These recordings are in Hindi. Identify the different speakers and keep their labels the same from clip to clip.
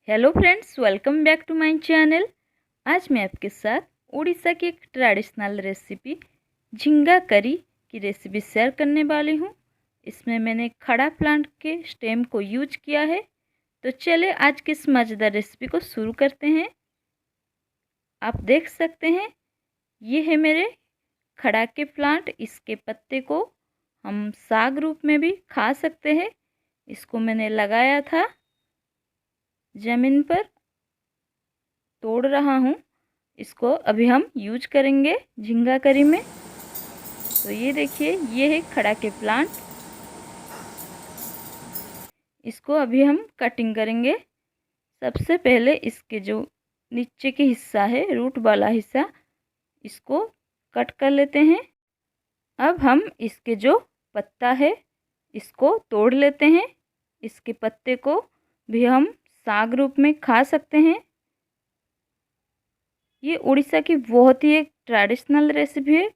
Speaker 1: Hello friends, welcome back to my channel. आज मैं आपके साथ उड़ीसा की एक ट्रेडिशनल रेसिपी झींगा करी की रेसिपी शेयर करने वाली हूँ। इसमें मैंने खड़ा प्लांट के स्टेम को यूज किया है। तो चलिए आज की इस मज़ेदार रेसिपी को शुरू करते हैं। आप देख सकते हैं ये है मेरे खड़ा के प्लांट। इसके पत्ते को हम साग रूप में भी खा सकते हैं। इसको मैंने लगाया था ज़मीन पर, तोड़ रहा हूँ। इसको अभी हम यूज करेंगे झींगा करी में। तो ये देखिए, ये है खड़ा के प्लांट। इसको अभी हम कटिंग करेंगे। सबसे पहले इसके जो नीचे के हिस्सा है, रूट वाला हिस्सा, इसको कट कर लेते हैं। अब हम इसके जो पत्ता है इसको तोड़ लेते हैं। इसके पत्ते को भी हम साग रूप में खा सकते हैं। ये उड़ीसा की बहुत ही एक ट्रेडिशनल रेसिपी है।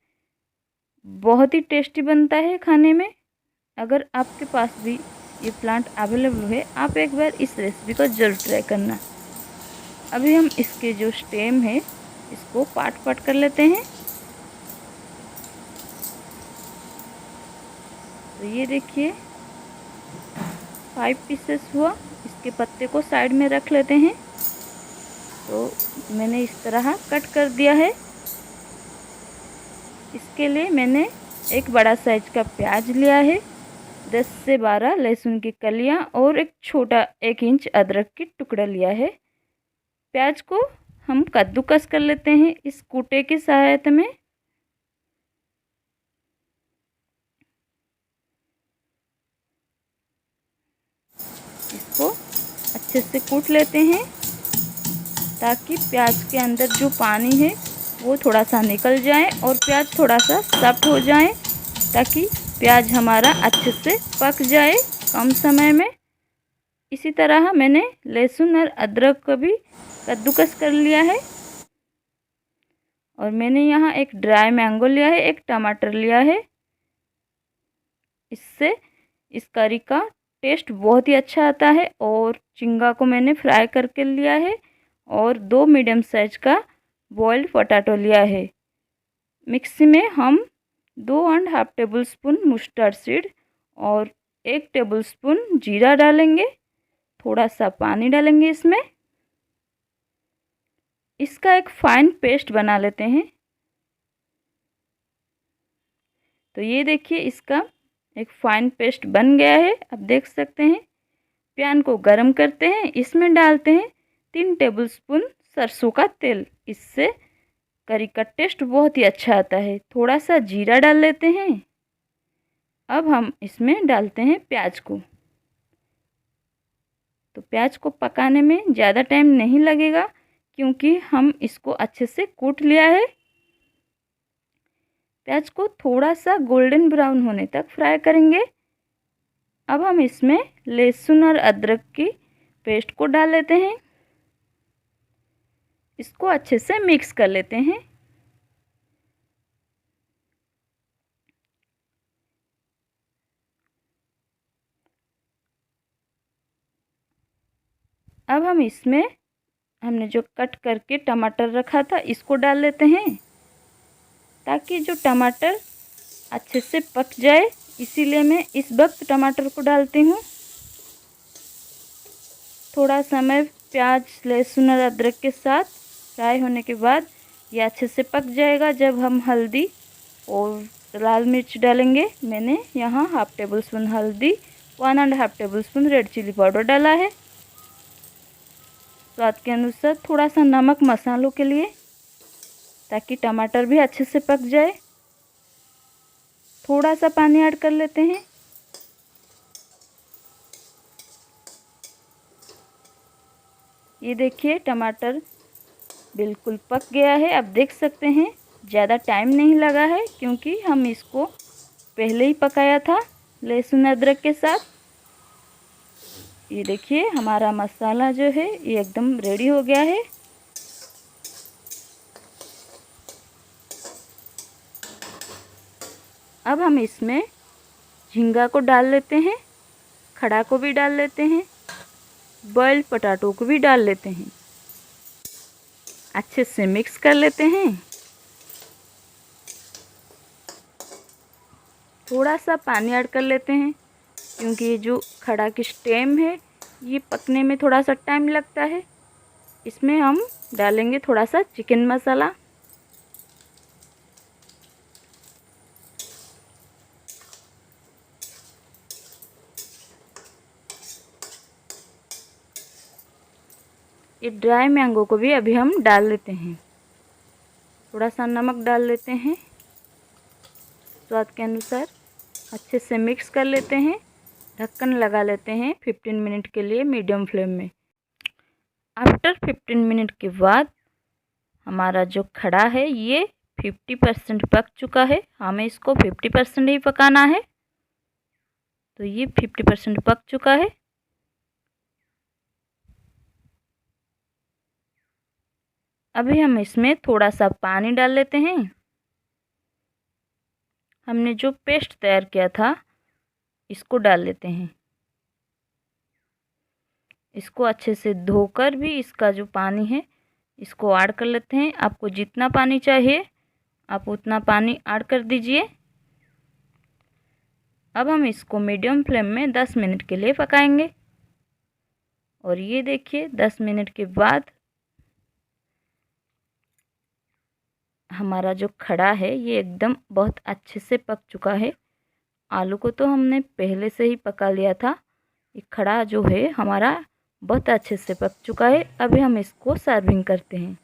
Speaker 1: बहुत ही टेस्टी बनता है खाने में। अगर आपके पास भी ये प्लांट अवेलेबल है, आप एक बार इस रेसिपी को ज़रूर ट्राई करना। अभी हम इसके जो स्टेम है इसको पार्ट पार्ट कर लेते हैं। तो ये देखिए 5 पीसेस हुआ। इसके पत्ते को साइड में रख लेते हैं। तो मैंने इस तरह कट कर दिया है। इसके लिए मैंने एक बड़ा साइज का प्याज लिया है, 10 से 12 लहसुन की कलियां और एक छोटा 1 इंच अदरक की टुकड़ा लिया है। प्याज को हम कद्दूकस कर लेते हैं इस कूटे की सहायता में। इसको अच्छे से कूट लेते हैं ताकि प्याज के अंदर जो पानी है वो थोड़ा सा निकल जाए और प्याज थोड़ा सा सॉफ्ट हो जाए, ताकि प्याज हमारा अच्छे से पक जाए कम समय में। इसी तरह मैंने लहसुन और अदरक को भी कद्दूकस कर लिया है। और मैंने यहाँ एक ड्राई मैंगो लिया है, एक टमाटर लिया है। इससे इस करी का टेस्ट बहुत ही अच्छा आता है। और झींगा को मैंने फ्राई करके लिया है और 2 मीडियम साइज का बॉइल्ड पोटैटो लिया है। मिक्सी में हम 2.5 टेबल स्पून मस्टर्ड सीड और 1 टेबल स्पून जीरा डालेंगे। थोड़ा सा पानी डालेंगे इसमें। इसका एक फाइन पेस्ट बना लेते हैं। तो ये देखिए, इसका एक फाइन पेस्ट बन गया है। आप देख सकते हैं। पैन को गरम करते हैं, इसमें डालते हैं 3 टेबलस्पून सरसों का तेल। इससे करी का टेस्ट बहुत ही अच्छा आता है। थोड़ा सा जीरा डाल लेते हैं। अब हम इसमें डालते हैं प्याज को। तो प्याज को पकाने में ज़्यादा टाइम नहीं लगेगा, क्योंकि हम इसको अच्छे से कूट लिया है। प्याज को थोड़ा सा गोल्डन ब्राउन होने तक फ्राई करेंगे। अब हम इसमें लहसुन और अदरक की पेस्ट को डाल लेते हैं। इसको अच्छे से मिक्स कर लेते हैं। अब हम इसमें हमने जो कट करके टमाटर रखा था इसको डाल लेते हैं, ताकि जो टमाटर अच्छे से पक जाए। इसीलिए मैं इस वक्त टमाटर को डालती हूँ। थोड़ा समय प्याज लहसुन और अदरक के साथ फ्राई होने के बाद ये अच्छे से पक जाएगा। जब हम हल्दी और लाल मिर्च डालेंगे, मैंने यहाँ 1/2 टेबल स्पून हल्दी, 1.5 tablespoon red chilli powder डाला है। स्वाद के अनुसार थोड़ा सा नमक मसालों के लिए, ताकि टमाटर भी अच्छे से पक जाए। थोड़ा सा पानी ऐड कर लेते हैं। ये देखिए, टमाटर बिल्कुल पक गया है। आप देख सकते हैं ज़्यादा टाइम नहीं लगा है, क्योंकि हम इसको पहले ही पकाया था लहसुन अदरक के साथ। ये देखिए, हमारा मसाला जो है ये एकदम रेडी हो गया है। अब हम इसमें झींगा को डाल लेते हैं, खड़ा को भी डाल लेते हैं। बॉइल्ड पोटैटो को भी डाल लेते हैं। अच्छे से मिक्स कर लेते हैं। थोड़ा सा पानी ऐड कर लेते हैं क्योंकि ये जो खड़ा की स्टेम है ये पकने में थोड़ा सा टाइम लगता है। इसमें हम डालेंगे थोड़ा सा चिकन मसाला, ये ड्राई मैंगो को भी अभी हम डाल लेते हैं। थोड़ा सा नमक डाल लेते हैं स्वाद के अनुसार। अच्छे से मिक्स कर लेते हैं। ढक्कन लगा लेते हैं 15 मिनट के लिए मीडियम फ्लेम में। आफ्टर 15 मिनट के बाद हमारा जो खड़ा है ये 50% पक चुका है। हमें इसको 50% ही पकाना है। तो ये 50% पक चुका है। अभी हम इसमें थोड़ा सा पानी डाल लेते हैं। हमने जो पेस्ट तैयार किया था इसको डाल लेते हैं। इसको अच्छे से धोकर भी इसका जो पानी है इसको ऐड कर लेते हैं। आपको जितना पानी चाहिए आप उतना पानी ऐड कर दीजिए। अब हम इसको मीडियम फ्लेम में 10 मिनट के लिए पकाएंगे। और ये देखिए 10 मिनट के बाद हमारा जो खड़ा है ये एकदम बहुत अच्छे से पक चुका है। आलू को तो हमने पहले से ही पका लिया था। ये खड़ा जो है हमारा बहुत अच्छे से पक चुका है। अभी हम इसको सर्विंग करते हैं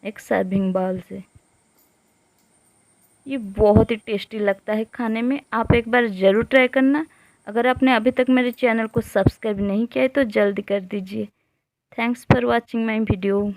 Speaker 1: एक सर्विंग बाउल से। ये बहुत ही टेस्टी लगता है खाने में। आप एक बार ज़रूर ट्राई करना। अगर आपने अभी तक मेरे चैनल को सब्सक्राइब नहीं किया है तो जल्दी कर दीजिए। Thanks for watching my video.